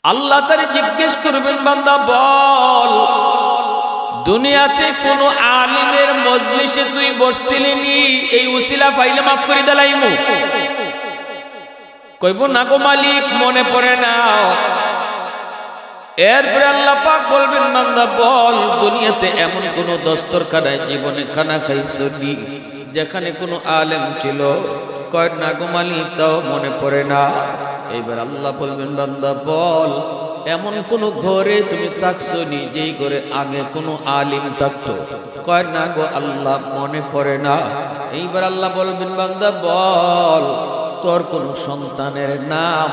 আল্লাহ তারে জিজ্ঞেস করবেন, বান্দা বল, দুনিয়াতে কোন আলিমের মজলিসে তুই বসছিলি নি, এই উসিলা পাইলে মাফ করে দিলাইমু? কইব না গো মালিক, মনে পড়ে না। এরপরে আল্লাহ পাক বলবেন, বান্দা বল, দুনিয়াতে এমন কোন দস্তরখানায় জীবনে খানা খাইছো নি যেখানে কোনো আলেম ছিল? কয় না গো মালিক, তাও মনে পড়ে না। এইবার আল্লাহ বলবেন, বান্দা বল, এমন কোন ঘরে তুমি থাকছো নি যেই ঘরে আগে কোনো আলিম থাকতো? কয় না গো আল্লাহ, মনে পড়ে না। এইবার আল্লাহ বলবেন, বান্দা বল, তোর কোন সন্তানের নাম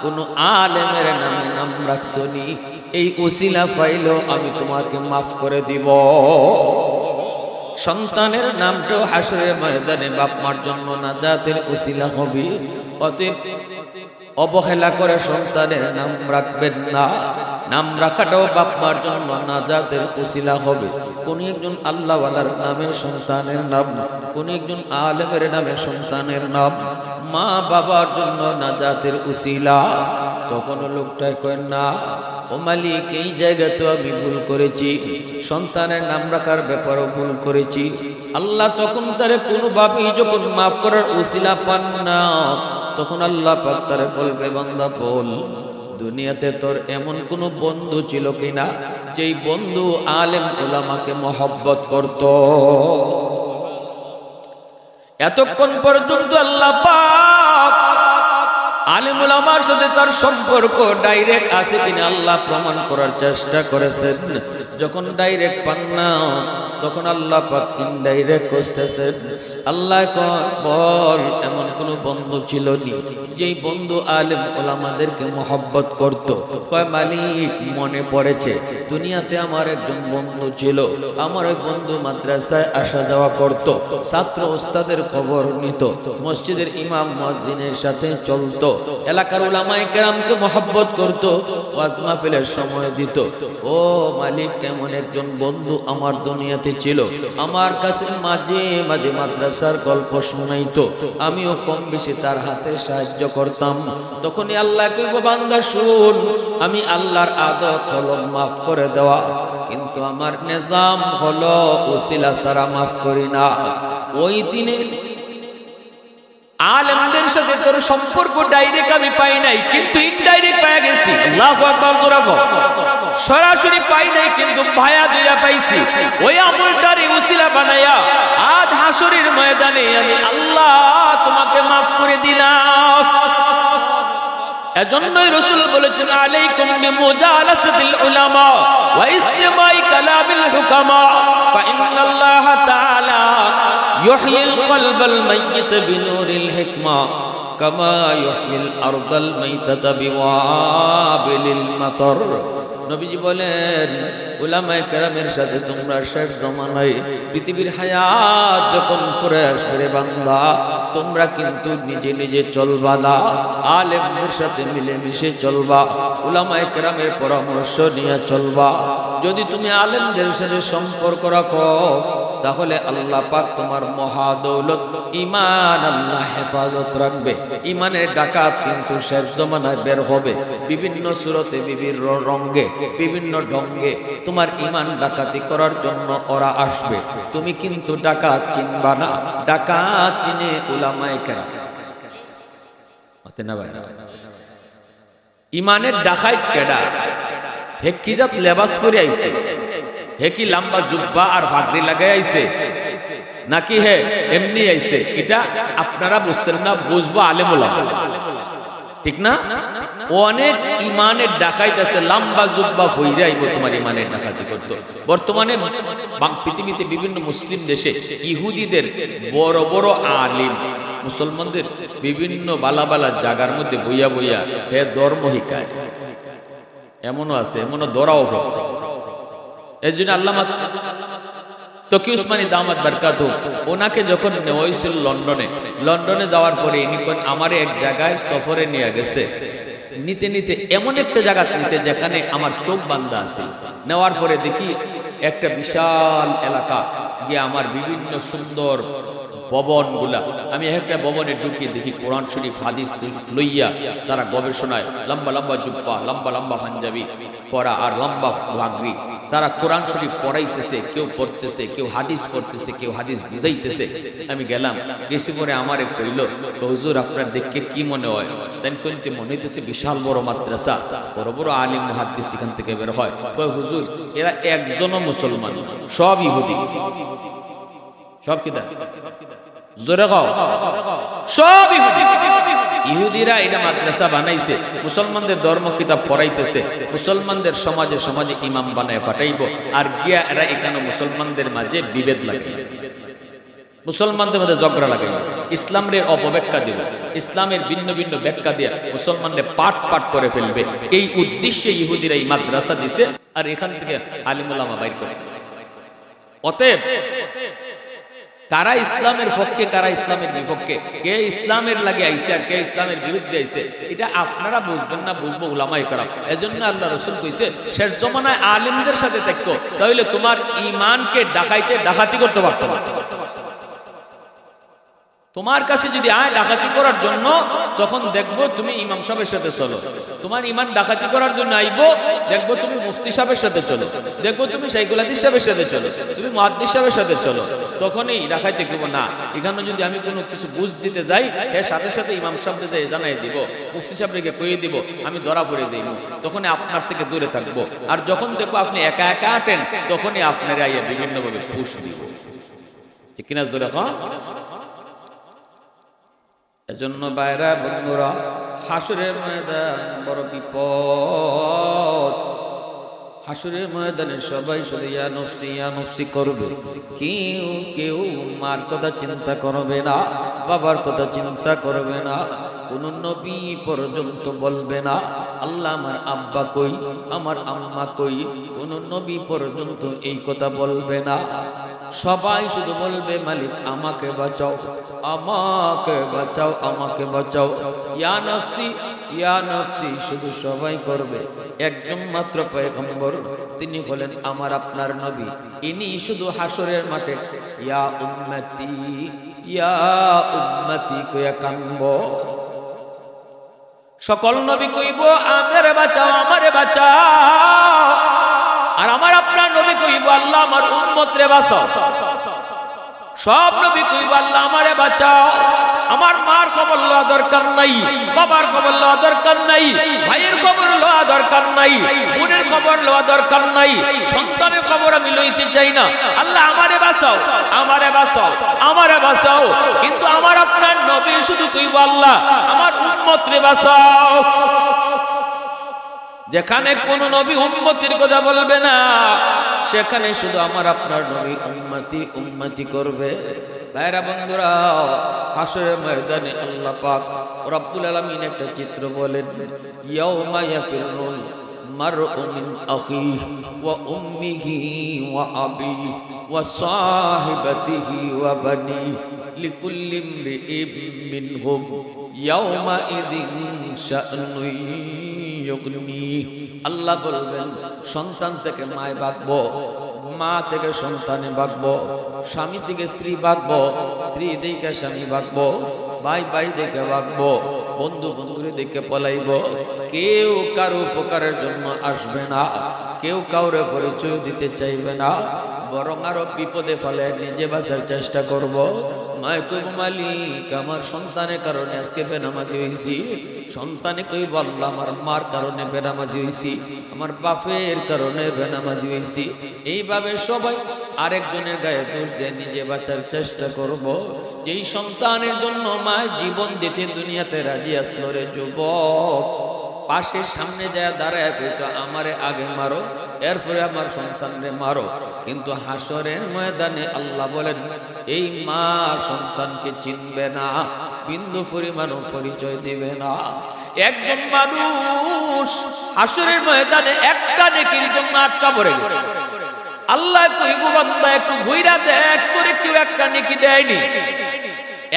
কোন আলেমের নামে নাম রাখছো নি? এই উসিলা পাইলো আমি তোমাকে মাফ করে দিব। সন্তানের নামটাও হাসরের ময়দানে বাপ মার জন্য নাজাতের উসিলা হবে। অতএব অবহেলা করে সন্তানের নাম রাখবেন না। নাম রাখাটাও বাপ মার জন্য নাজাতের উসিলা হবে। কোন একজন আল্লাহওয়ালার নামে সন্তানের নাম, কোন একজন আলেমের নামে সন্তানের নাম মা বাবার জন্য নাজাতের উসিলা। তখন লোকটা কয়, না ও মালিক, এই জায়গা তো আমি ভুল করেছি, সন্তানের নাম রাখার ব্যাপারও ভুল করেছি। আল্লাহ তখন তারে কোনোভাবেই যখন মাফ করার উসিলা পান না, তখন আল্লাহ পাক তারে বলবে, বান্দা বল, দুনিয়াতে তোর এমন কোন বন্ধু ছিল কিনা যেই বন্ধু আলেম উলামাকে মহব্বত করত? এতক্ষণ পর্যন্ত আল্লাহ পাক আলেম উলামার সাথে তার সম্পর্ক ডাইরেক্ট আছে কিনা আল্লাহ প্রমাণ করার চেষ্টা করেছেন। যখন ডাইরেক্ট পান না, তখন আল্লাহ পাক ইনডাইরেক্ট করতেছেন। আল্লাহ বল, এমন কোন বন্ধু ছিল নি যেই বন্ধু আলেম উলামাদেরকে মহব্বত করত? কয় মালিক, মনে পড়েছে, দুনিয়াতে আমার একজন বন্ধু ছিল। আমার ওই বন্ধু মাদ্রাসায় আসা যাওয়া করত, ছাত্র ওস্তাদের খবর নিত, মসজিদের ইমাম মুয়াজ্জিনের সাথে চলতো, এলাকার উলামায়ে কেরামকে মহব্বত করত, ওয়াজ মাহফিলের সময় দিত। ও মালিক, এমন একজন বন্ধু আমার দুনিয়াতে ছিল। আমার কাছে মাঝে মাঝে মাদ্রাসার গল্প শোনাইতো, আমিও কম বেশি তার হাতে সাহায্য করতাম। তখনই আল্লাহ কইব, বান্দা শুন, আমি আল্লাহর আদত হলো মাফ করে দেওয়া, কিন্তু আমার নিজাম হলো উসিলা ছাড়া মাফ করি না। ওই দিনে আলেমদের সাথে তোর সম্পর্ক ডাইরেক্ট আমি পাই নাই, কিন্তু ইনডাইরেক্ট পাই গেছি। আল্লাহু আকবার, জোরে বল। সরাসরি পাই নাই, কিন্তু ভায়া দুইয়া পাইছি। ওই আমলটারে উসিলা বানায়া আজ হাসরের ময়দানে আমি আল্লাহ তোমাকে মাফ করে দিলাম। এজন্যই রাসূল বলেছেন, আলাইকুম বিমুজালাসাতিল উলামা ওয়া ইসতিমাই কালামিল হুকামা ফা ইন্নাল্লাহা তাআলা ইউহয়িল কলবাল মাইয়িত বিনুরিল হিকমা কামা ইউহয়িল আরদাল মাইতাতা বিওয়াবিলিল মাতর। নবীজি বলেন, উলামায়ে কেরামের সাথে তোমরা শেষ জমানায় পৃথিবীর হায়াত যখন ফুরে আসবে রে বান্দা, তোমরা কিন্তু নিজে নিজে চলবা না, আলেমদের সাথে মিলেমিশে চলবা, উলামায়ে কেরামের পরামর্শ নিয়ে চলবা। যদি তুমি আলেমদের সাথে সম্পর্ক রাখো, তাহলে আল্লাহ পাক তোমার মহা দৌলত ঈমান আল্লাহ হেফাজত রাখবে। ঈমানের ডাকাত কিন্তু শেষ জমানায় বের হবে, বিভিন্ন সূরতে, বিভিন্ন রঙে, বিভিন্ন ঢঙ্গে তোমার ঈমান ডাকাতি করার জন্য ওরা আসবে। তুমি কিন্তু ডাকাত চিনবা না, ডাকাত চিনে উলামায়ে কেরাম। হতে না ভাই, ঈমানের ডাকাত কেডা? হে কি জাত লেবাস পরে আইছে? হে কি লম্বা জুব্বা আর পাগড়ি লাগাই আইছে, নাকি হে এমনি আইছে? এটা আপনারা বুঝতেন না, বুঝবো আলেম ওলামা, ঠিক না? অনেক ঈমানের ডাকাইত আছে, লম্বা জুব্বা পইরা আইব তোমার ঈমানের ডাকাতি করতে। বর্তমানে পৃথিবীতে বিভিন্ন মুসলিম দেশে ইহুদিদের বড় বড় আলিম মুসলমানদের বিভিন্ন বালা বালা জায়গার মধ্যে বইয়া বইয়া হে ধর্ম শিখায়। এমনও আছে, এমনও ধরাও হয়। এর জন্য আল্লামা তকি উসমানী দামাত বারকাতুহু, ওনাকে যখন নেওয়া হয়েছিল লন্ডনে যাওয়ার পরে ইনি আমার এক জায়গায় সফরে নিয়ে গেছে। নিতে নিতে এমন একটা জায়গা নিয়েছে যেখানে আমার চোখ বান্ধা আছে। নেওয়ার পরে দেখি একটা বিশাল এলাকা গিয়ে আমার বিভিন্ন সুন্দর ভবনগুলা, আমি একটা ভবনে ঢুকিয়ে দেখি কোরআন শরীফ হাদিস লইয়া তারা গবেষণায় লম্বা লম্বা জুব্বা, লম্বা লম্বা পাঞ্জাবি পরা আর লম্বা পাগড়ি, তারা কোরআন শরীফ পড়াইতেছে, কেউ পড়তেছে, কেউ হাদিস পড়তেছে, কেউ হাদিস বুঝাইতেছে। আমি গেলাম, গেছি পরে আমারে কইল, হুজুর আপনার দেখে কি মনে হয়? দেন কইতে মনে হইতেছে বিশাল বড় মাদ্রাসা, বড় বড় আলিম মুহাদ্দিস এখান থেকে বের হয়। কই হুজুর এরা একজনও মুসলমান, সব ইহুদি। সব কিনা জোরে কও, সব ইহুদি। ইহুদিরা এটা মাদ্রাসা বানাইছে, মুসলমানদের ধর্ম কিতাব পড়াইতেছে, মুসলমানদের সমাজে সমাজে ইমাম বানায় পাঠাইব, আর গিয়া এরা এখানে মুসলমানদের মাঝে বিভেদ লাগে, মুসলমানদের মধ্যে ঝগড়া লাগে, ইসলামের অপব্যাখ্যা দিবে, ইসলামের ভিন্ন ভিন্ন ব্যাখ্যা দিয়ে মুসলমানদের পাট পাট করে ফেলবে। এই উদ্দেশ্যে ইহুদিরা এই মাদ্রাসা দিছে, আর এখান থেকে আলিম উলামা বাইর করতেছে। অতএব কারা ইসলামের পক্ষে, কারা ইসলামের বিপক্ষে, কে ইসলামের লাগে আইছে আর কে ইসলামের বিরুদ্ধে আইছে, এটা আপনারা বুঝবেন না, বুঝবো উলামায়ে কেরাম। এজন্য আল্লাহ রাসূল কইছে শেষ জমানায় আলেমদের সাথে থাকতো, তাহলে তোমার ঈমানকে ডাকাইতে ডাকাতি করতে পারতো না। তোমার কাছে যদি আয় ডাকাতি করার জন্য, তখন দেখবো তুমি ইমাম সাহেবের সাথে চলো। তোমার ইমান ডাকাতি করার জন্য আইবো, দেখবো তুমি মুফতি সাহেবের সাথে চলো, দেখবো তুমি শাইখুল হাদিস সাহেবের সাথে চলো, তুমি মুহাদ্দিস সাহেবের সাথে চলো। তখনই ডাকাইতে দিব না। এখানে যদি আমি কোনো কিছু বুঝ দিতে যাই, এর সাথে সাথে ইমাম সাহেবকে জানাই দিব, মুফতি সাহেবকে কইয়ে দিব, আমি ধরা পড়ে দিব, তখনই আপনার থেকে দূরে থাকবো। আর যখন দেখবো আপনি একা একা আটেন, তখনই আপনারা আইয়া বিভিন্নভাবে পুশ দিব। ঠিক কিনা জোরে কও? এজন্য বাইরা বন্ধুরা, হাসরের ময়দান বড় বিপদ। হাসরের ময়দানে সবাই শুধু ইয়া নফসি করবে, কেউ কেউ মার কথা চিন্তা করবে না, বাবার কথা চিন্তা করবে না, কোন নবী পর্যন্ত বলবে না আল্লাহ আমার আব্বা কই, আমার আম্মা কই, কোন নবী পর্যন্ত এই কথা বলবে না। সবাই শুধু বলবে মালিক আমাকে বাঁচাও, আমাকে বাঁচাও, আমাকে বাঁচাও, ইয়া নফসি শুধু সবাই করবে। একজন মাত্র পয়গম্বর, তিনি হলেন আমার আপনার নবী, ইনি শুধু হাসরের মাঠে ইয়া উম্মতি কইয়া কানব। সকল নবী কইব আমারে বাঁচাও, আমারে বাঁচাও, আর আমার আপনার নবী কইব আল্লাহ আমার উম্মত রে বাঁচাও। সব নবী কইব আল্লাহ আমারে বাঁচাও। আমার মার খবর লওয়া দরকার নাই, বাবার খবর লওয়া দরকার নাই, ভাইয়ের খবর লওয়া দরকার নাই, বোনের খবর লওয়া দরকার নাই, সন্তানের খবর আমি লইতে চাই না। আল্লাহ আমারে বাঁচাও, আমারে বাঁচাও, আমারে বাঁচাও। কিন্তু আমার আপনার নবী শুধু কইব আল্লাহ আমার উম্মত রে বাঁচাও। যেখানে কোন নবী উম্মতির কথা বলবে না, সেখানে শুধু আমার আপনার নবী উম্মতি উম্মতি করবে। ভাইরা বন্ধুরা, হাসরের ময়দানে আল্লাহ পাক রব্বুল আলামিন একটা চিত্র বলেন, ইয়াউমা ইয়াফিরুল মারউ মিন আখিহি ওয়া উম্মিহি ওয়া আবিহি ওয়া সাহিবাতিহি ওয়া বানিহি লিকুল্লি ইমরিইম মিনহুম ইয়াউমা ইযিন শা'নুন ইউগনি। আল্লাহ বলবেন সন্তান থেকে মায় বাঁকবো, মা থেকে সন্তানে বাঁকবো, স্বামী থেকে স্ত্রী বাঁকবো, স্ত্রী থেকে স্বামী বাঁকবো, ভাই ভাই দেখে বাঁকবো, বন্ধু বন্ধুরে দেখে পলাইব। কেউ কারো উপকারের জন্য আসবে না, কেউ কাউরে পরিচয় দিতে চাইবে না, বরং আরো বিপদে ফেলে নিজে বাঁচার চেষ্টা করব। মায় কইব মালিক আমার সন্তানের কারণে আজকে বেনামাজি হইছি, সন্তানে কইব আল্লাহ আমার মার কারণে বেনামাজি হইছি, আমার বাপের কারণে বেনামাজি হইছি। এইভাবে সবাই আরেকজনের গায়ে দোষ দিয়ে নিজে বাঁচার চেষ্টা করব। যেই সন্তানের জন্য মা জীবন দিতে দুনিয়াতে রাজি আসলো রে যুবক, পাশের সামনে যায় দাঁড়ায় কইতো আমারে আগে মারো, এরপরে আমার সন্তানরে মারো। কিন্তু হাসরের ময়দানে আল্লাহ বলেন এই মা সন্তানকে চিনবে না, বিন্দু পরিমাণও পরিচয় দিবে না। একজন মানুষ হাসরের ময়দানে একটা নেকির জন্য আটকা পড়ে গেছে। আল্লাহ কইব বান্দা একটু ঘুইরা দেখ, তোরে কেউ একটা নেকি দেয়নি,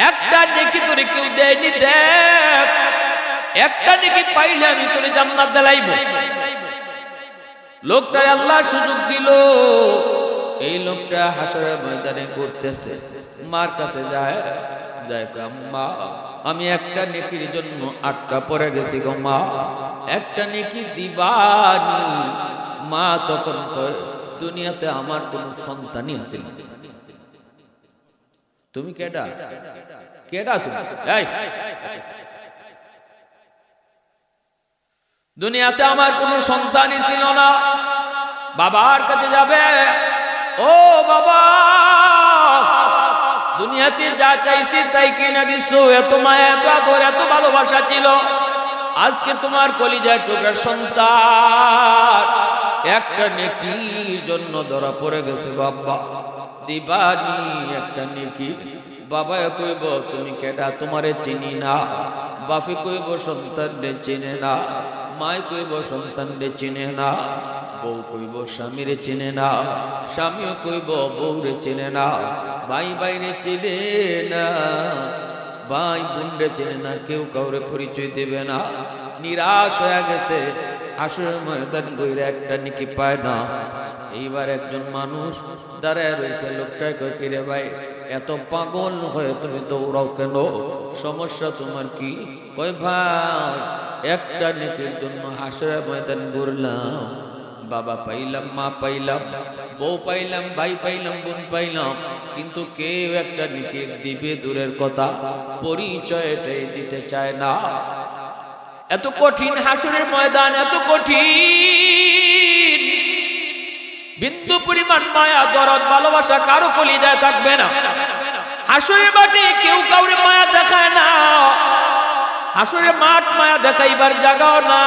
একটা নেকি তোরে কেউ দেয়নি, দেখ একটা নেকি পাইলে আমি তোরে জান্নাত দিলাইব। লোকটাই আল্লাহ সুযোগ দিল, এই লোকটা হাসরের ময়দানে ঘুরতেছে, মার কাছে যায়, আম্মা আমি একটা নেকির জন্য আটকা পড়ে গেছি গো মা, একটা নেকি দিবানি। মা তখন কয়, দুনিয়াতে আমার কোন সন্তানই আছে না। তুমি কেডা? কেডা তুমি? এই দুনিয়াতে আমার কোন সন্তানই ছিল না। বাবার কাছে যাবে, ও বাবা দুনিয়াতে যা চাইছি তাই কিনে দিছো, এত মায়া এত আদর এত ভালোবাসা ছিল, আজকে তোমার কলিজার টুকরার সন্তান একটা নেকির জন্য ধরা পড়ে গেছে বাবা, দিবানি একটা নেকি। বাবা কইব তুমি কেডা, তোমারে চিনি না। বাপে কইব সন্তানরে চিনে না, মায় কইব সন্তানরে চিনে না, বউ কইব স্বামীরে চিনে না, স্বামীও কইব বউরে চিনে না, ভাই বাইরে চিনে না, ভাই বোনরে চিনে না, কেউ কাউরে পরিচয় দেবে না। নিরাশ হয়ে গেছে, হাসরের ময়দান গইরা একটা নেকি পায় না। এইবার একজন মানুষ দাঁড়ায় রয়েছে, লোকটাই কয় কি রে ভাই এত পাগল হয়ে তুমি দৌড়াও কেন, সমস্যা তোমার কি? কয় ভাই একটা নেকির জন্য হাসরের ময়দান ঘুরলাম, বাবা পাইলাম, মা পাইলাম, বউ পাইলাম, ভাই পাইলাম, বোন পাইলাম, কিন্তু কেউ একটা নেকি দিবে দূরের কথা, পরিচয়টাই দিতে চায় না। এত কঠিন হাসরের ময়দান, এত কঠিন, বিন্দু পরিমাণ মায়া দরদ ভালোবাসা কারো কলিজায় থাকবে না। হাসরের মাঠে কেউ কাউরে মায়া দেখায় না, হাসরের মাঠ মায়া দেখাইবার জায়গাও না,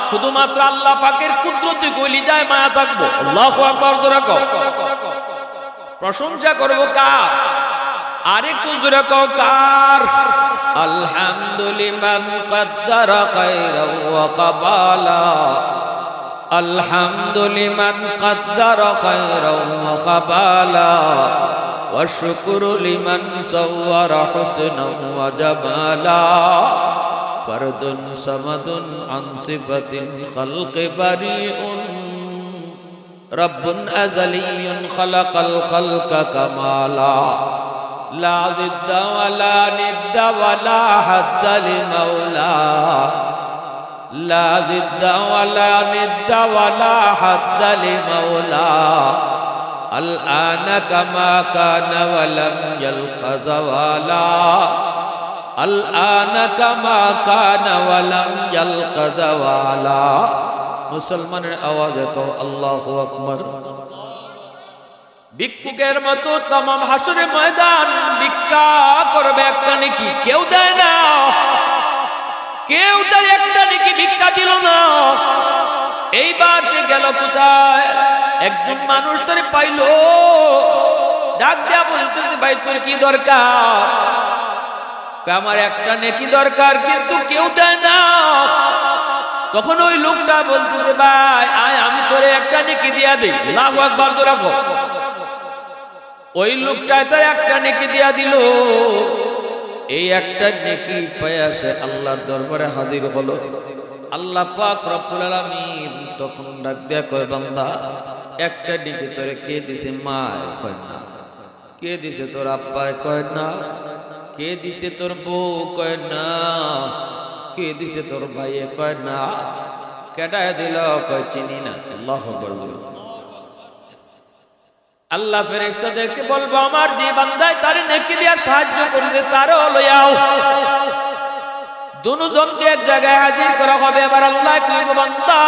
শুধুমাত্র আল্লাহ পাকের কুদরতে কলিজায় মায়া থাকবো। আল্লাহু আকবার জোরে কও। প্রশংসা করব কার? আরেকটু জোরে কও কার? আলহামদুলিমান কদ্দারা খায়রাও ওয়া কাবালা, আলহামদুলিমান কদ্দারা খায়রাও ওয়া কাবালা, ওয়া শুকরু লিমান সাওয়ারা হুসনাও ওয়া জামালা, ফারদুন সামাদুন আন সিফাতিল খালকি বারিউন, রব্বুন আযালিয়্যুন খালাকাল খালকা কামালা, লা জিদ্দা ওয়ালা নিদ্দা ওয়ালা হাদ্দা লিমাওলা, লা জিদ্দা ওয়ালা নিদ্দা ওয়ালা হাদ্দা লিমাওলা, আল আনা কামা কানা ওয়া লাম ইয়ালকা যাওয়ালা, আল আনা কামা কানা ওয়া লাম ইয়ালকা যাওয়ালা। মুসলমানের আওয়াজে কও আল্লাহু আকবার। ভিক্ষুকের মতো तमाम হাসরের ময়দান ভিক্ষা করবে একটা নেকি, কেউ দেয় না, কেউ তার একটা নেকি ভিক্ষা দিল না। এইবার সে গেল কোথায়? একজন মানুষ তারে পাইলো, ডাক দেয়া বলতেছে ভাই তোর কি দরকার? আমার একটা নেকি দরকার, কিন্তু কেউ দেয় না। তখন ওই লোকটা বলতেছে ভাই আয় আমি তোরে একটা নেকি দিয়া দেই। আল্লাহু আকবার জোরে কও। ওই লোকটা তার একটা নেকি দিয়া দিল। এই একটা নেকি পায়া সে আল্লাহর দরবারে হাজির হলো। আল্লাহ পাক রব্বুল আলামিন তখন ডাক দেয়া কয় বান্দা একটা নেকি তোরে কে দিছে? মা কয় না। কে দিছে? তোর আব্বা কয় না। কে দিছে? তোর বউ কয় না। কে দিছে? তোর ভাই কয় না। কেডা দিল? কয় চিনি না। আল্লাহু আকবার। আল্লাহ ফেরেশতাদেরকে বলবো আমার যে বান্দায় তারে নেকি দিয়া সাহায্য করেছে তারও লইয়াও। দুজনকে এক জায়গায় হাজির করা হবে। এবার আল্লাহ কইব বান্দা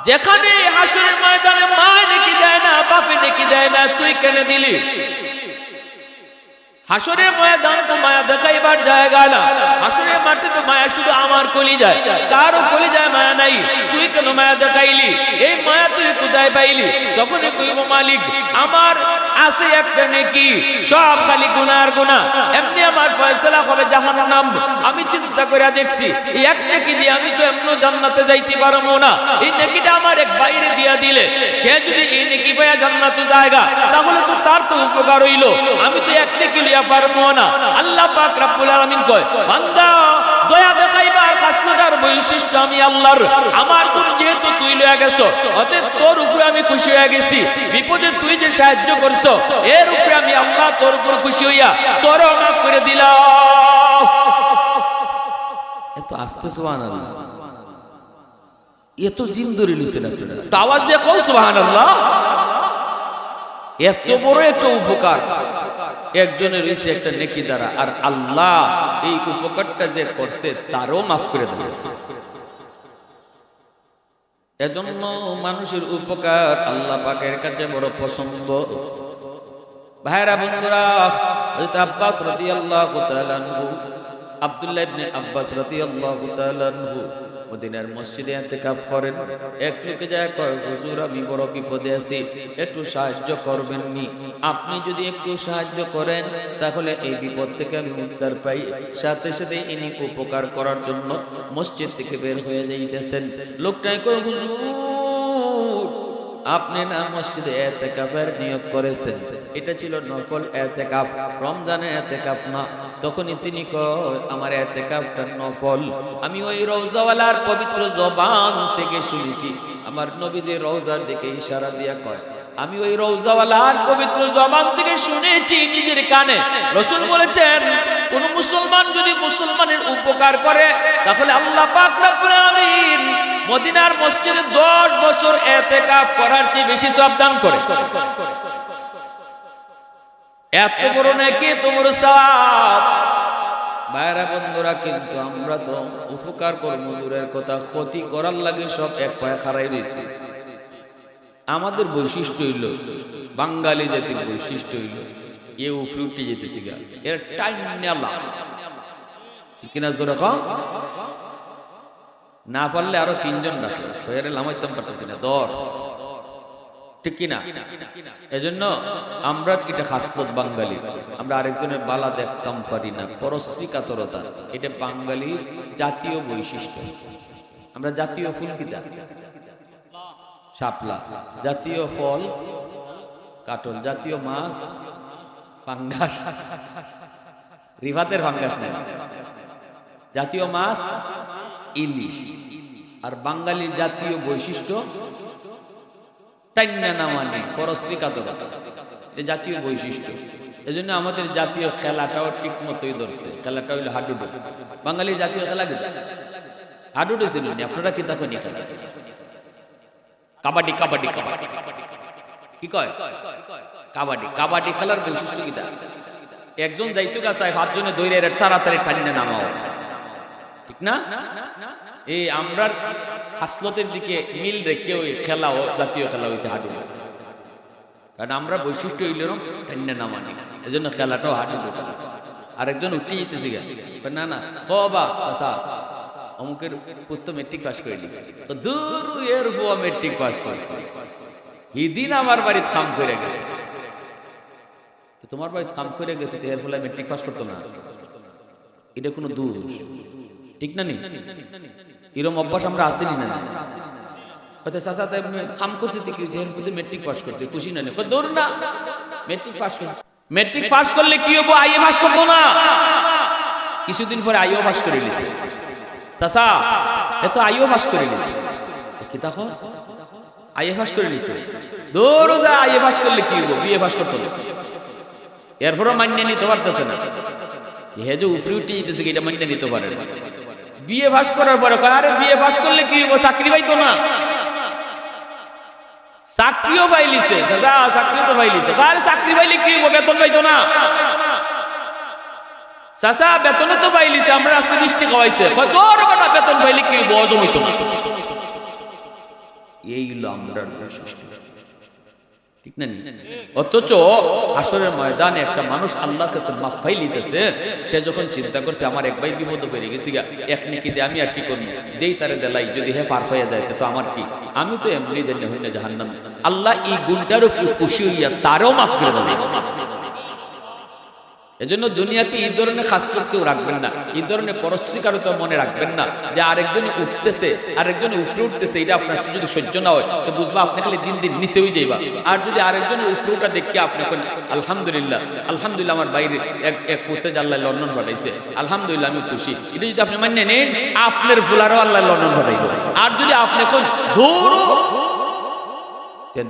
যেখানে হাসরের ময়দানে মা নেকি দেয় না, বাপে নেকি দেয় না, তুই কেন দিলি? হাসরের ময়দান তো মায়া দেখাইবার জায়গা না। হাসরের মাঠে তো মায়া শুধু আমার কলিজায়, কারো কলিজায় মায়া নাই। তুই কেন মায়া দেখাইলি? এই মায়া তুই কোথায় পাইলি? তখনই কইব মালিক আমার আছে একটা নেকি, সব খালি গুনার গুনাহ, এমনি আমার ফয়সালা হবে জাহান্নাম। আমি চিন্তা করে দেখছি এই এক নেকি দিয়ে আমি তো এমন জান্নাতে যাইতে পারবো না। এই নেকিটা আমার এক বাইরে দিয়া দিলে সে যদি এই নেকি পায়া জান্নাতে জায়গা, তাহলে তো তার তো উপকার হইল। আমি তো এক নেকি লিয়া পারবো না। আল্লাহ পাক রব্বুল আলামিন কয় বান্দা দয়া দেখাইবার বাঁচনার বৈশিষ্ট্য আমি আল্লাহর। আমার গুণ যেহেতু তুই লয়ে গেছো, অতএব তোর উপরে আমি খুশি হয়ে গেছি। বিপদে তুই যে সাহায্য করছো, এর উপরে আমি আল্লাহ তোর উপর খুশি হইয়া তোরও মাফ করে দিলাম। এত আস্তে সুবহানাল্লাহ, এত জিম ধরে নিছেন আপনারা, তো আওয়াজ দিয়ে কও সুবহানাল্লাহ। এত বড় একটা উপকার একজনের হইছে একটা নেকি দ্বারা, আর আল্লাহ এই উপকারটা যে করছে তারও মাফ করে দিয়েছে। এজন্য মানুষের উপকার আল্লাহ পাকের কাছে বড় পছন্দ। ভাইরা বন্ধুরা, হযরত আব্বাস রাদিয়াল্লাহু তাআলা আনহু, আব্দুল্লাহ ইবনে আব্বাস রাদিয়াল্লাহু তাআলা আনহু মদিনার মসজিদে ইতিকাফ করেন। এক লোকে যায় কয়, হুজুর আমি বড় বিপদে আছি, একটু সাহায্য করবেন নি? আপনি যদি একটু সাহায্য করেন তাহলে এই বিপদ থেকে আমি উদ্ধার পাই। সাথে সাথে ইনি উপকার করার জন্য মসজিদ থেকে বের হয়ে যাইতেছেন। লোকটাই কয়, হুজুর আপনি না মসজিদে ইতিকাফের নিয়ত করেছেন, এটা ছিল নফল ইতিকাফ, রমজানের ইতিকাফ না। তখনই তিনি কয়, আমার ইতিকাফটা নফল। আমি ওই রওজাওয়ালার পবিত্র জবান থেকে শুনেছি। আমার নবীজি রওজার দিকে ইশারা দিয়া কয়, আমি ওই রওজাওয়ালার পবিত্র জবান থেকে শুনেছি নিজের কানে। রাসূল বলেছেন, কোন মুসলমান যদি মুসলমানের উপকার করে তাহলে আল্লাহ পাক রব্বুল আলামিন মদিনার মসজিদে 10 বছর ইতিকাফ করার চেয়ে বেশি সওয়াব দান করে। এত বড় নাকি এত বড় সওয়াব। ভাইরা বন্ধুরা, কিন্তু আমরা তো উপকার কর্ম দূরের কথা, ক্ষতি করার লাগে সব এক পায়ে খাড়াই রয়েছি। আমাদের বৈশিষ্ট্য হইল, বাঙালি জাতির বৈশিষ্ট্য হইল, এ উফরে উঠে যেতেছি গা, এর টাইম নেলা, ঠিক কিনা জোরে কও? না পারলে আরো 3 জন রাখে, হয়ে লামাইতাম পারতেছি না, দর, ঠিক কিনা? এজন্য আমরা এটা খাসলত বাঙালি, আমরা আরেকজনের বালা দেখতাম পারি না, পরশ্রী কাতরতা, এটা বাঙালি জাতীয় বৈশিষ্ট্য। আমরা জাতীয় ফুল কিতা? শাপলা। জাতীয় ফল কাটল। জাতীয় মাছ পাঙ্গাস, রিভাতের পাঙ্গাস নাই। জাতীয় মাছ ইলিশ। আর বাঙালির জাতীয় বৈশিষ্ট্য টাইন্না না মানে পরশ্রী কাতরতা, এটা জাতীয় বৈশিষ্ট্য। এজন্য আমাদের জাতীয় খেলাটাও ঠিক মতোই ধরছে। খেলাটা হইল হাডুডু। বাঙালির জাতীয় খেলা কি? হাডুডু ছিল। আপনারা কি তখন খেলা? কাবাডি। কাবাডি কাবাডি কি কয়? কাবাডি। কাবাডি খেলার বৈশিষ্ট্য কিটা? একজন যাইতো গাছায় 5 জনে দৌড়ে তাড়াতাড়ি টানিয়ে নামাও, ঠিক না? এই আমরা হাসলতের দিকে মিল রেখে ওই খেলাও জাতীয় খেলা হয়েছে হাডুডু। কারণ আমরা বৈশিষ্ট্য হইল টানিয়ে নামানি, এজন্য খেলাটাও হাডুডু। আরেকজন উঠে যেতেছি না না ও বা চাচা অমুকের পুত্র মেট্রিক পাস করে দিচ্ছে, তো দূর এর বুয়া মেট্রিক পাস করছে, এদিন আমার বাড়িতে কাম করে গেছে। তো তোমার বাড়িতে কাম করে গেছে, এর ফলে মেট্রিক পাস করতো না, এটা কোনো দোষ, ঠিক না? নি এরকম অভ্যাস আমরা আসেনি না। হয়তো চাচা কাম করছে কি হয়েছে, এর মধ্যে মেট্রিক পাস করছে, খুশি না? দৌড় না, মেট্রিক পাস করছে। মেট্রিক পাস করলে কি হবো? আইএ পাস করতো না, কিছুদিন পরে আইও পাস করে নিয়েছে। চাচা এত আইও পাস করে নিয়েছে, কি দেখো আইএ পাস করে নিয়েছে, দৌড় দা আইএ পাস করলে কি হবো? বিএ পাস করতো না, এরপরও মান্য নিতে পারতেছে না। হে যে উফরে উঠে যেতেছে, এটা মান্য নিতে পারে না। বিএ পাস করার পরে আরে বিএ পাস করলে কি হবো? চাকরি পাইতো না। চাকরিও পাইলিছে, দাদা চাকরিও তো পাইলিছে, আরে চাকরি পাইলে কি হবো? বেতন পাইতো না। চাচা বেতনে তো পাইলিছে, আমরা আজকে মিষ্টি খাওয়াইছে, বেতন পাইলে কি হবো? অজম হইতো না। এই হলো আমরা বৈশিষ্ট্য, ঠিক না? অথচ আসরের ময়দানে একটা মানুষ আল্লাহর কাছে মাফ পাই লিতেছে, সে যখন চিন্তা করছে আমার এক ভাই বিপদ পেরে গেছি গা, এক নেকি দিয়ে আমি আর কি করবো, দেই তারে দেলাই, যদি হে পার হয়ে যায় তো আমার কি, আমি তো এমনি জানি হই না জাহান্নামে। আল্লাহ এই গুণটার উপর খুশি হইয়া তারও মাফ করে দিয়েছে। এজন্য দুনিয়াতে এই ধরনের খাসলত কেউ রাখবেন না, এই ধরনের পরস্ত্রীকারতা মনে রাখবেন না যে আরেকজন উঠতেছে আরেকজন উপরে উঠতেছে, এটা আপনার যদি সহ্য না হয় তো বুঝবা আপনি খালি দিন দিন নিচে হয়ে যাইবা। আর যদি আরেকজনের উপরে উঠা দেখে আপনি আলহামদুলিল্লাহ আলহামদুলিল্লাহ আমার বাইরে এক ফুটে আল্লাহ লন্ডন পাঠাইছে, আলহামদুলিল্লাহ আমি খুশি, এটা যদি আপনি মান্য নেন আপনার ফুলারও আল্লাহ লন্ডন পাঠাইব। আর যদি আপনি কোন ধুর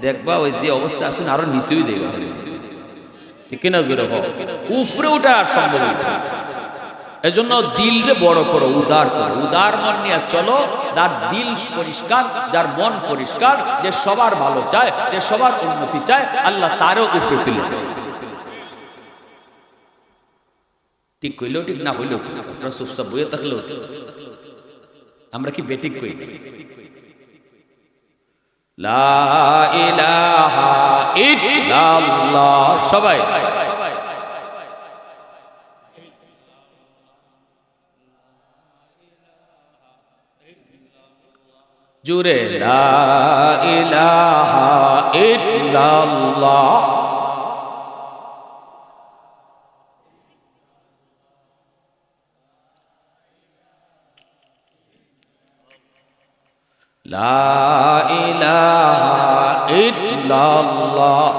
দেখবা ওই যে অবস্থা আসুন আরো নিচে হয়ে যাইবা, ঠিক না জোরে হোক উপরে ওঠা আর সম্ভব। এজন্য দিলরে বড় করো, উদার করো, উদার মন নিয়ে চলো। যার দিল পরিষ্কার, যার মন পরিষ্কার, যে সবার ভালো চায়, যে সবার উন্নতি চায়, আল্লাহ তারও উপরে তুলে দেয়। ঠিক কইলেও ঠিক, না হইলেও ঠিক, আপনারা চুপচাপ বইয়ে থাকলেও আমরা কি বেঠিক কই? লা ইলাহা ইল্লাল্লাহ সবাই জুরে লা ইলাহা ইল্লাল্লাহ। লা ইলাহা ইল্লাল্লাহ।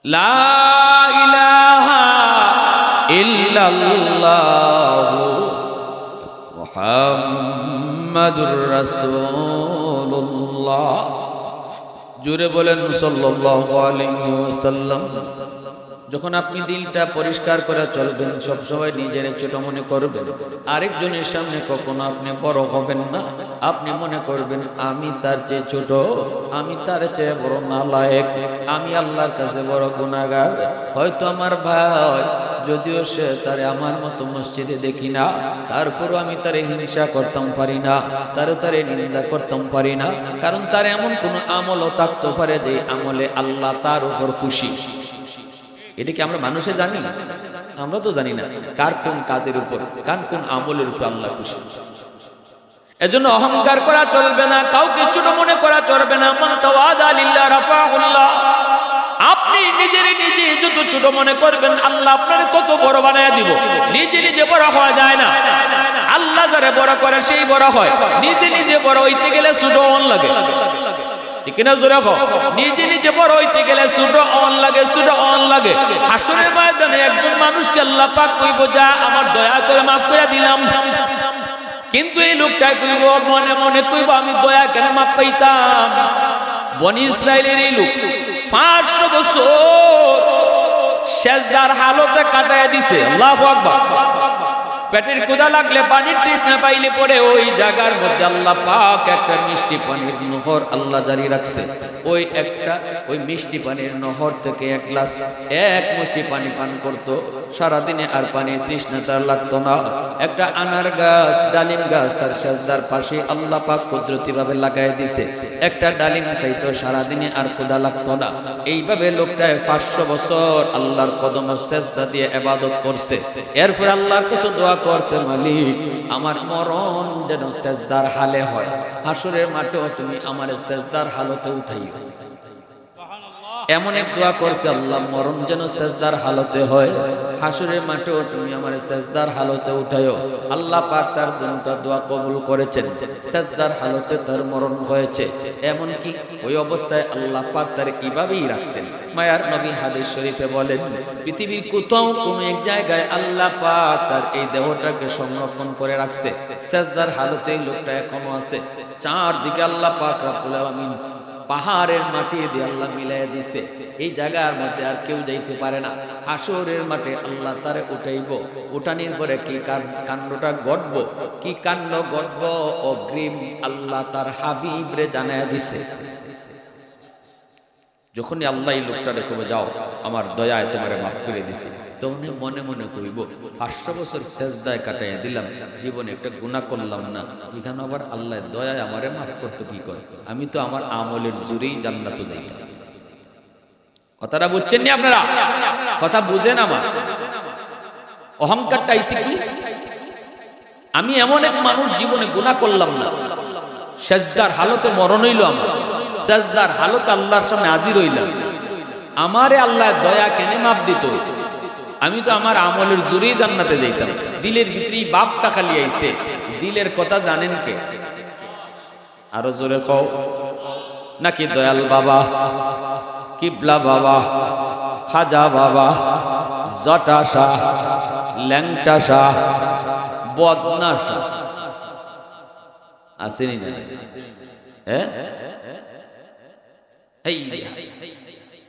লা ইলাহা ইল্লাল্লাহ মুহাম্মাদুর রাসূলুল্লাহ। জোরে বলেন সাল্লাল্লাহু আলাইহি ওয়াসাল্লাম। যখন আপনি দিলটা পরিষ্কার করে চলবেন, সবসময় নিজের ছোট মনে করবেন, আরেকজনের সামনে কখনো আপনি বড় হবেন না। আপনি মনে করবেন আমি তার চেয়ে ছোট, আমি তার চেয়ে বড় নালায়েক, আমি আল্লাহর কাছে বড় গুনাহগার। হয়তো আমার ভাই, যদিও সে তারে আমার মতো মসজিদে দেখি না, তারপরও আমি তারে হিংসা করতাম পারি না, তারে নিন্দা করতাম পারি না, কারণ তার এমন কোন আমলও থাকতে পারে যে আমলে আল্লাহ তার উপর খুশি। এটা কি আমরা মানুষে জানি? আমরা তো জানি না কার কোন কাজের উপর, কার কোন আমলের উপর আল্লাহ খুশি। এজন্য অহংকার করা চলবে না, কাউকে ছোট মনে করা চলবে না। মান তাওয়াদা লিল্লাহ রাফাহুল্লাহ। আপনি নিজে যত ছোট মনে করবেন, আল্লাহ আপনার তত বড় বানায় দিব। নিজে বড় হওয়া যায় না, আল্লাহ যারে বড় করে সেই বড় হয়। নিজে বড় হইতে গেলে ছোট অন লাগে, ঠিক না জোরে কও? নিজে বড় হইতে গেলে ছোট অন লাগে, ছোট অন লাগে। হাসরের ময়দানে একজন মানুষকে আল্লাহ পাক কইব, যা আমার দয়া করে maaf করে দিলাম। কিন্তু এই লোকটা কইব, মনে মনে কইব, আমি দয়া কেন মাপ পাইতাম? বনি ইসরাইলের এই লোক 500 বছর সেজদার হালতে কাটায় দিছে। আল্লাহু আকবার। পেটের ক্ষুধা লাগলে, পানির তৃষ্ণা পাইলে পরে ওই জায়গার মধ্যে আল্লাহ পাক একটা মিষ্টি পানির নহর আল্লাহ জারি রাখছে। ওই মিষ্টি পানির নহর থেকে এক মুষ্টি পানি পান করত, সারাদিনে আর পানির তৃষ্ণা তার লাগতো না। একটা আনার গাছ, ডালিম গাছ তার সেজদার পাশে আল্লাহ পাক কুদরতি ভাবে লাগাই দিছে। একটা ডালিম খাইতো, সারাদিনে আর ক্ষুধা লাগতো না। এইভাবে লোকটা 500 বছর আল্লাহর কদমে সেজদা দিয়ে ইবাদত করছে। এরপর আল্লাহর কাছে দোয়া করছে, মালিক আমার মরণ যেন সেজদার হালে হয়, হাসরের মাঠেও তুমি আমার সেজদার হালতে উঠাইও। এমন এক দোয়া করছে, আল্লাহ মরণ যেন সেজদার হালতে হয়, হাসরের মাঠেও তুমি আমার সেজদার হালতে উঠাইও। আল্লাহ পাক তার দুটো দোয়া কবুল করেছেন, সেজদার হালতে তার মরণ হয়েছে। এমন কি ওই অবস্থায় আল্লাহ পাক তার কিভাবেই রাখছেন। মায়ার নবী হাদিস শরীফে বলেন, পৃথিবীর কোথাও কোন এক জায়গায় আল্লাহ পাক তার এই দেহটাকে সংরক্ষণ করে রাখছে। সেজদার হালতে লোকটা এখনো আছে। চারদিকে আল্লাহ পাক রব্বুল আলামিন পাহাড়ের মাটি দিয়ে আল্লাহ মিলাই দিছে। এই জায়গার মধ্যে আর কেউ যাইতে পারে না। হাসরের মাঠে আল্লাহ তারে উঠাইব। উঠানির পরে কি কাণ্ডটা ঘটব, কি কাণ্ড ঘটব, অগ্রিম আল্লাহ তার হাবিবরে জানায় দিছে। যখনই আল্লাহ এই লোকটা দেখব, যাও আমার দয়ায় তোমারে মাফ করে দিছি, তখন মনে মনে কইব 500 বছর সেজদায় কাটাইয়া দিলাম, জীবনে একটা গুনাহ করলাম না, এখানে আবার আল্লাহ দয়ায় আমারে মাফ করতে কি কয়? আমি তো আমার আমলের জোরেই জান্নাতে যাইতাম। কথাটা বুঝছেন নি আপনারা? কথা বুঝেন আমার? অহংকারটা আইছে কি? আমি এমন এক মানুষ, জীবনে গুনাহ করলাম না, সেজদার হালতে মরণ হইল আমার, সেজদার হালতে আল্লাহর সামনে হাজির হইলাম, আমারে আল্লাহ দয়া কেনে মাপ দিত, আমি তো আমার আমলের জোরেই জান্নাতে যাইতাম। দিলের ভিতরেই বাপটা খালি আইছে, দিলের কথা জানেন কে? আরো জোরে কও। নাকি দয়াল বাবা, কিবলা বাবা, খাজা বাবা, জটা শাহ, ল্যাংটা শাহ, বদনা শাহ আসেনি না?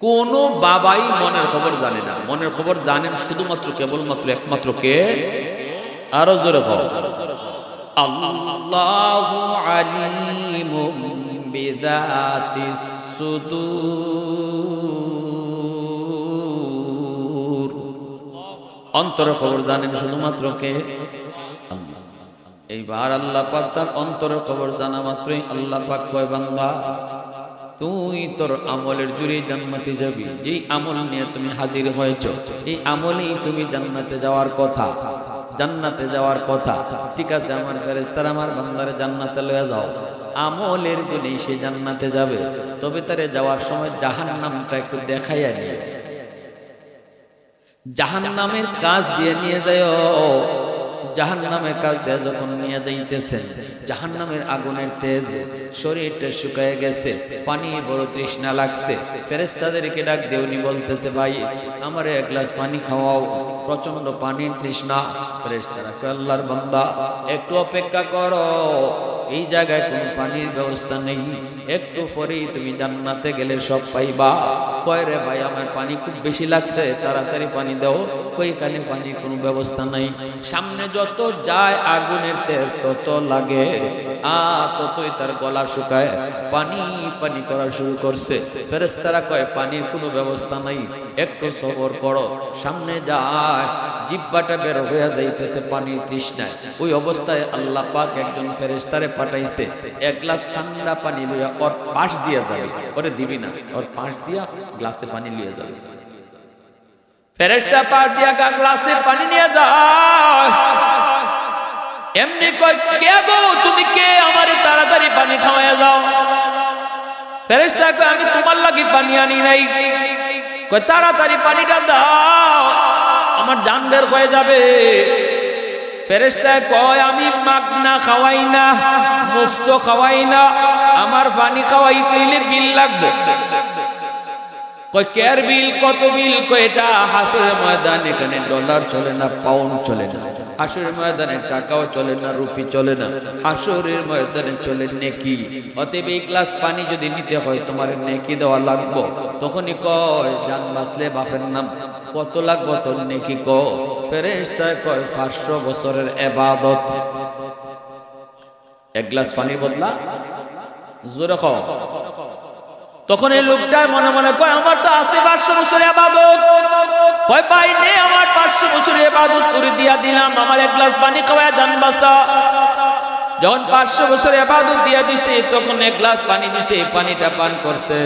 কোন বাবাই মনের খবর জানে না। মনের খবর জানেন শুধুমাত্র কেবলমাত্র একমাত্র কে? আরো জোরে কও। আল্লাহু আলিমুম বিযাতিস সুদূর। অন্তরের খবর জানেন শুধুমাত্র কে? আল্লাহ। এইবার আল্লাহ পাক তার অন্তরের খবর জানা মাত্রই আল্লাহ পাক কয়, বান্দা তুই তোর আমলের জুড়ে জান্নাতে যাবি। যেই আমল নিয়ে তুমি হাজির হয়েছ, এই আমলেই তুমি জান্নাতে যাওয়ার কথা, জান্নাতে যাওয়ার কথা। ঠিক আছে আমার ফেরেশতারা আমার বান্দারে জান্নাতে লয়ে যাও। আমলের গুণেই সে জান্নাতে যাবে, তবে তারে যাওয়ার সময় জাহান্নামটা একটু দেখাইয়া নিয়ে, জাহান্নামের কাজ দিয়ে নিয়ে যায়। জাহান্নামের কাজ দিয়ে যখন নিয়ে যাইতেছেন, জাহান্নামের আগুনের তেজ, শরীরটা শুকায় গেছে, পানি বড় তৃষ্ণা লাগছে। ফেরেশতাদেরকে ডাক দিয়ে উনি বলতেছে, ভাই আমারে এক গ্লাস পানি খাওয়াও, প্রচন্ড পানির তৃষ্ণা। ফেরেশতারা কয়, আল্লাহর বান্দা একটু অপেক্ষা করো, এই জায়গায় কোনো পানির ব্যবস্থা নেই, একটু পরেই তুমি জান্নাতে গেলে সব পাইবা। কয় রে ভাই আমার পানি খুব বেশি লাগছে, তাড়াতাড়ি পানি দাও। ওইখানে পানির কোনো ব্যবস্থা নাই। সামনে যত যায় আগুনের তেজ তত লাগে, আর ততই তার গলা শুকায়, পানি পানি করা শুরু করছে। ফেরেশতারা কয় পানির কোনো ব্যবস্থা নাই, একটু সবর করো। সামনে যায়, জিহ্বাটা বের হয়ে যাইতেছে পানির তৃষ্ণায়। ওই অবস্থায় আল্লাহ পাক একজন ফেরেশতারে পাঠাইছে, এক গ্লাস ঠান্ডা পানি লইয়া ওর পাশ দিয়ে যাবে। ওরে দিবি না, ওর পাশ দিয়া গ্লাসে পানি নিয়ে যাবে। ফেরেশতা পাশ দিয়া গ্লাসে পানি নিয়ে যায়। এমনি কয়, কে গো তুমি কে, আমারে তাড়াতাড়ি পানি খাওয়াইয়া যাও। ফেরেশতা কয়, আমি তোমার লাগি পানি আনি নাই। কয় তাড়াতাড়ি পানিটা দাও, আমার জান বের হয়ে যাবে। ফেরেশতা কয়, আমি মাগনা খাওয়াই না, মুফত খাওয়াই না, আমার পানি খাওয়াইতে হইলে বিল লাগবে। কয় কেয়ার বিল, কত বিল? কয় এটা হাসরের ময়দান, এখানে ডলার চলে না, পাউন্ড চলে না, হাসরের ময়দানে টাকাও চলে না, রুপি চলে না, হাসরের ময়দানে চলে নেকি। অতএব এই গ্লাস পানি যদি নিতে হয় তোমার নেকি দেওয়া লাগবে। তখনই কয় জান বাঁচলে বাপের নাম, কত লাগবে তোর নেকি? ক ফেরেশতা কয় 500 বছরের ইবাদত। এক গ্লাস পানির বদলা জোরে কও। তখন এই লোকটা মনে মনে কয়, আমার তো আছে 500 বছরের ইবাদত। কয় পাই নে, আমার 500 বছরের ইবাদত করে দিয়া দিলাম, আমার এক গ্লাস পানি খাওয়ায় জান বাঁচা। যখন 500 বছরের ইবাদত দিয়া দিছে, তখন এক গ্লাস পানি দিছে, পানিটা পান করছে।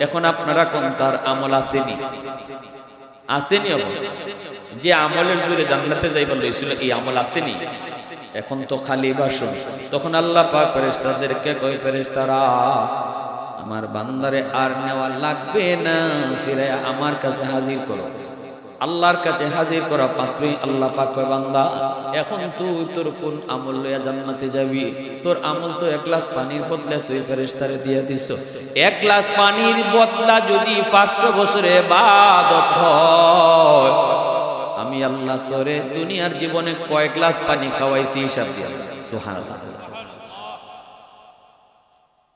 এখন আপনারা কোন তার আমল আসেনি? আসেনি? যে আমলের জোরে জান্নাতে যাইবা লইছিল, এই আমল আসেনি? এখন তো খালি বাসন। তখন আল্লাহ পাক ফেরেশতাদেরকে কয়, ফেরেশতারা আমার বান্দারে আর নেওয়া লাগবে না, ফিরে আমার কাছে হাজির করো। আল্লাহর কাছে হাজির করা মাত্রই আল্লাহ পাক কয়, বান্দা এখন তুই তোর কোন আমল লইয়া জান্নাতে যাবি? তোর আমল তো এক গ্লাস পানির বদলে তুই ফেরেশতারে দিয়ে দিছ। এক গ্লাস পানির বদলা যদি 500 বছরে ইবাদত হয়, আমি আল্লাহ তোরে দুনিয়ার জীবনে কয় গ্লাস পানি খাওয়াইছি হিসাব দিয়া। সুবহানাল্লাহ।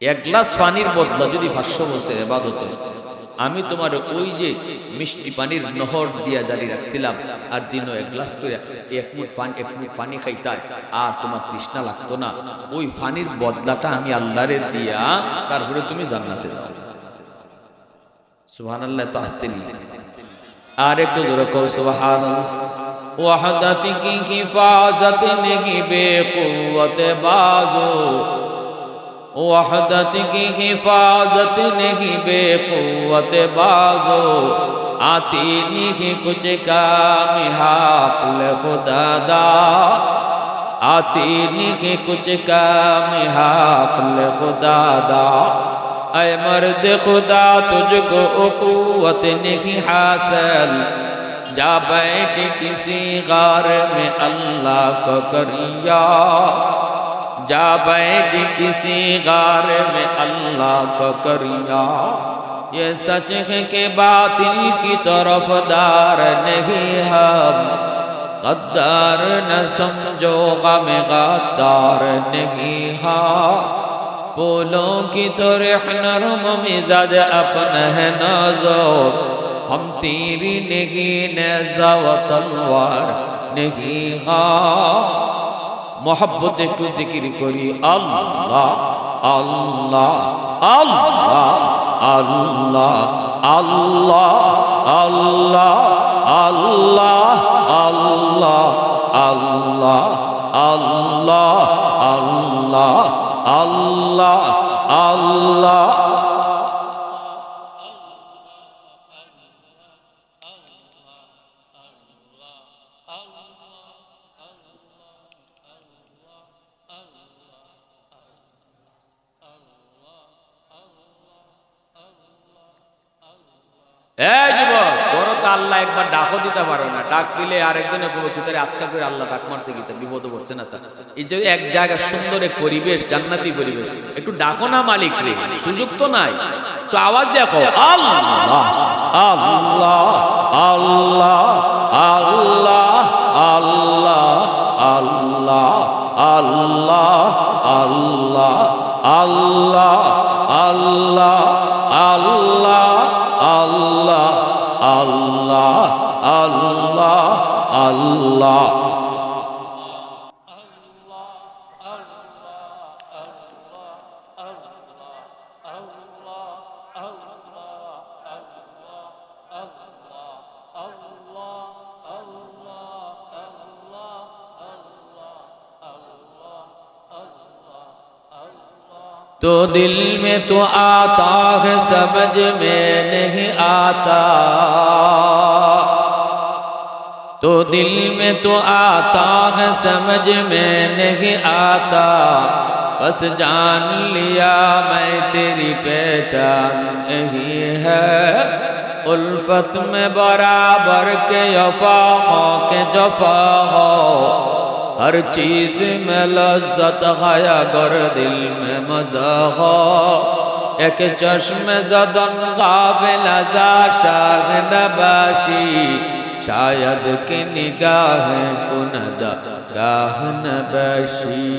এক গ্লাস পানির বদলা যদি 500 বছর ইবাদত হয়, আমি তোমার ওই যে মিষ্টি পানির নহর দিয়া জারি রাখছিলাম, আর দিনও এক গ্লাস করে এক মুঠ পানি খাইতা, আর তোমার তৃষ্ণা লাগতো না, ওই পানির বদলাটা আমি আল্লাহরে দিয়া তারপরে তুমি জান্নাতে যাও। সুবহানাল্লাহ। তো আসতে নি আর একটু জোরে কও সুবহানাল্লাহ। ওয়াহদাতি কি হিফাজত নেহি বেকুওয়াতে বাজো, वहदत की हिफाजत नहीं बेकुवत बागो, आती नहीं कुछ काम हाक़ल खुदा दा, आती नहीं कुछ काम हाक़ल खुदा दा, ऐ मर्द खुदा तुझको उक़ुव्वत नहीं हासिल, जा बैठ किसी गार में अल्लाह को करिया, जा बैठ किसी गार में अल्लाह को करिया। ये सच है कि बातिल की तरफदार नहीं हम, गद्दार न समझो गम गद्दार नहीं हाँ। फूलों की तरह नरम मिजाज अपना है नाज़ुक, हम तेरी नहीं नेज़ा व तलवार नहीं हाँ। मोहब्बत একটু জিকির করি আল্লাহ আল্লাহ আল্লাহ আল্লাহ আল্লাহ আল্লাহ আল্লাহ আল্লাহ আল্লাহ আল্লাহ আল্লাহ আল্লাহ আল্লাহ। এই যুবক, বড় তো আল্লাহ একবার ডাকও দিতে পারো না, ডাক দিলে আরেকজনে ভিতরে আত্মা করে আল্লাহ ডাক মারছে গীতা বিপদ পড়ছে না। এই যে এক জায়গায় সুন্দর এক পরিবেশ, জান্নাতি পরিবেশ, একটু ডাকো না মালিক রে, সুযোগ তো নাই, তো আওয়াজ দেখো আল্লাহ আল্লাহ আল্লাহ আল্লাহ আল্লাহ আল্লাহ আল্লাহ আল্লাহ আল্লাহ আল্লাহ আল্লাহ আল্লাহ আল্লাহ আল্লাহ আল্লাহ। तो दिल में तो आता है समझ में नहीं आता, तो दिल में तो आता है समझ में नहीं आता, बस जान लिया मैं तेरी पहचान नहीं है। उल्फत में बराबर के वफा हो के जफा हो, हर चीज में लज्जत है अगर दिल में मजा हो। एक चश्म ज़दन गाफिल अज़ा शाह नबाशी, शायद कि निगाहें कुनदा गाह नबाशी,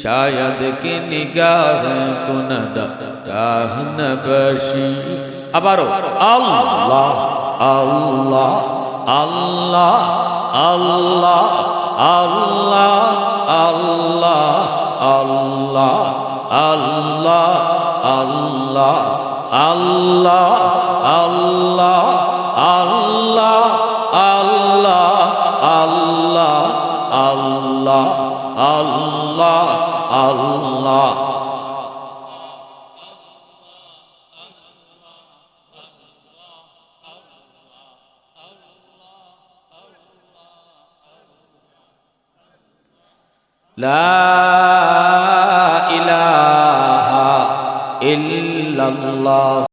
शायद कि निगाहें कुनदा गाह नबाशी। अबारो अल्लाह अल्लाह अल्लाह अल्लाह अल्लाह अल्लाह अल्लाह अल्लाह अल्लाह अल्लाह अल्लाह अल्लाह अल्लाह अल्लाह अल्लाह अल्लाह। ला इलाहा इल्लल्लाह।